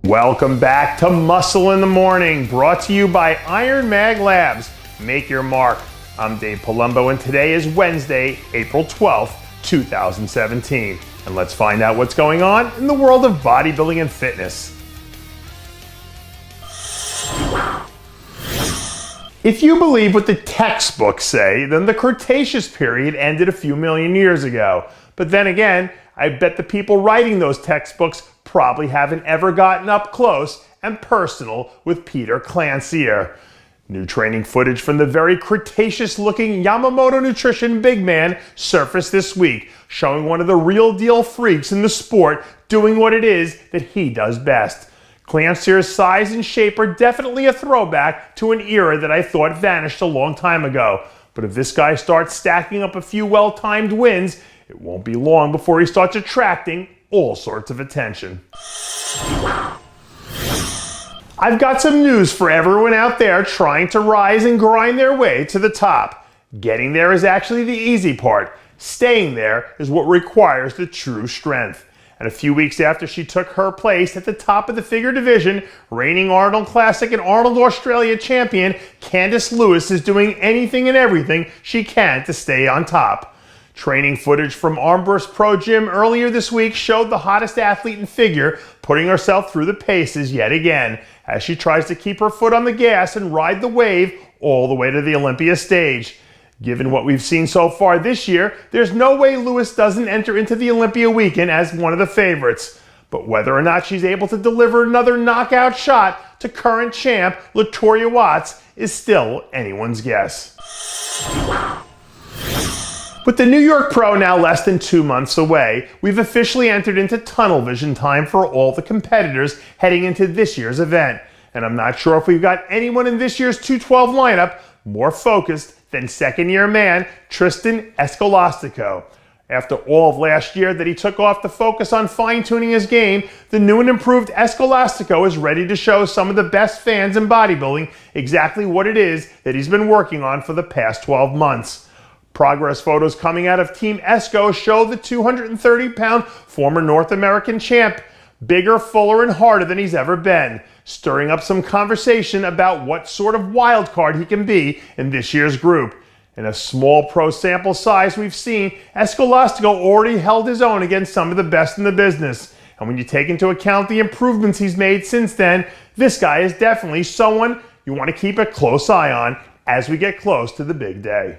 Welcome back to Muscle in the Morning, brought to you by IronMag Labs. Make your mark. I'm Dave Palumbo, and today is Wednesday, April 12th, 2017. And let's find out what's going on in the world of bodybuilding and fitness. If you believe what the textbooks say, then the Cretaceous period ended a few million years ago. But then again, I bet the people writing those textbooks probably haven't ever gotten up close and personal with PETAR KLANCIR. New training footage from the very Cretaceous-looking Yamamoto Nutrition big man surfaced this week, showing one of the real-deal freaks in the sport doing what it is that he does best. Klančir's size and shape are definitely a throwback to an era that I thought vanished a long time ago. But if this guy starts stacking up a few well-timed wins, it won't be long before he starts attracting all sorts of attention. I've got some news for everyone out there trying to rise and grind their way to the top. Getting there is actually the easy part. Staying there is what requires the true strength. And a few weeks after she took her place at the top of the figure division, reigning Arnold Classic and Arnold Australia champion Candace Lewis is doing anything and everything she can to stay on top. Training footage from Armburst Pro Gym earlier this week showed the hottest athlete in figure putting herself through the paces yet again as she tries to keep her foot on the gas and ride the wave all the way to the Olympia stage. Given what we've seen so far this year, there's no way Lewis doesn't enter into the Olympia weekend as one of the favorites. But whether or not she's able to deliver another knockout shot to current champ Latoya Watts is still anyone's guess. With the New York Pro now less than 2 months away, we've officially entered into tunnel vision time for all the competitors heading into this year's event. And I'm not sure if we've got anyone in this year's 212 lineup more focused than second-year man Tristan Escolastico. After all of last year that he took off to focus on fine-tuning his game, the new and improved Escolastico is ready to show some of the best fans in bodybuilding exactly what it is that he's been working on for the past 12 months. Progress photos coming out of Team Esco show the 230-pound former North American champ bigger, fuller, and harder than he's ever been, stirring up some conversation about what sort of wild card he can be in this year's group. In a small pro sample size we've seen, Escolastico already held his own against some of the best in the business. And when you take into account the improvements he's made since then, this guy is definitely someone you want to keep a close eye on as we get close to the big day.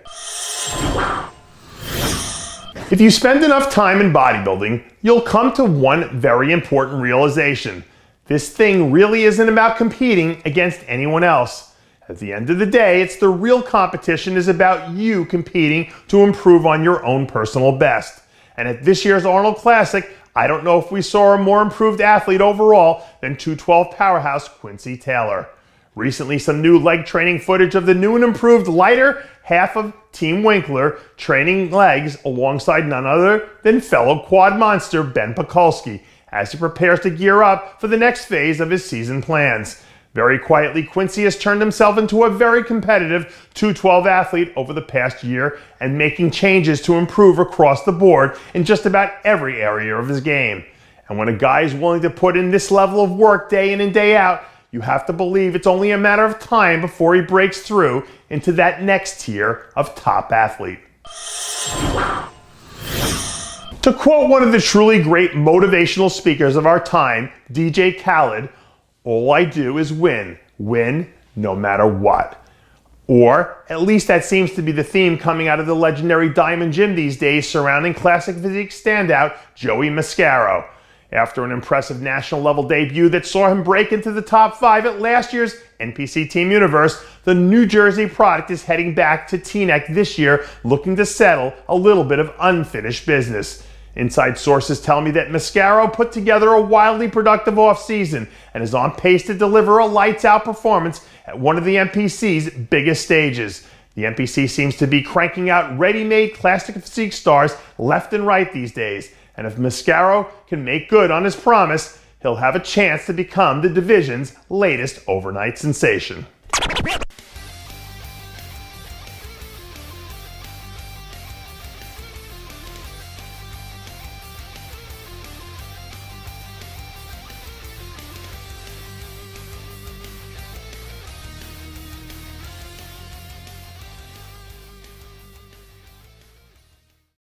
If you spend enough time in bodybuilding, you'll come to one very important realization. This thing really isn't about competing against anyone else. At the end of the day, it's the real competition is about you competing to improve on your own personal best. And at this year's Arnold Classic, I don't know if we saw a more improved athlete overall than 212 powerhouse Quincy Taylor. Recently, some new leg training footage of the new and improved lighter half of Team Winklaar training legs alongside none other than fellow quad monster Ben Pakulski as he prepares to gear up for the next phase of his season plans. Very quietly, Quincy has turned himself into a very competitive 212 athlete over the past year and making changes to improve across the board in just about every area of his game. And when a guy is willing to put in this level of work day in and day out, you have to believe it's only a matter of time before he breaks through into that next tier of top athlete. To quote one of the truly great motivational speakers of our time, DJ Khaled, all I do is win. Win no matter what. Or at least that seems to be the theme coming out of the legendary Diamond Gym these days surrounding classic physique standout Joey Mascaro. After an impressive national level debut that saw him break into the top 5 at last year's NPC Team Universe, the New Jersey product is heading back to Teaneck this year looking to settle a little bit of unfinished business. Inside sources tell me that Mascaro put together a wildly productive offseason and is on pace to deliver a lights-out performance at one of the NPC's biggest stages. The NPC seems to be cranking out ready-made classic physique stars left and right these days. And if Mascaro can make good on his promise, he'll have a chance to become the division's latest overnight sensation.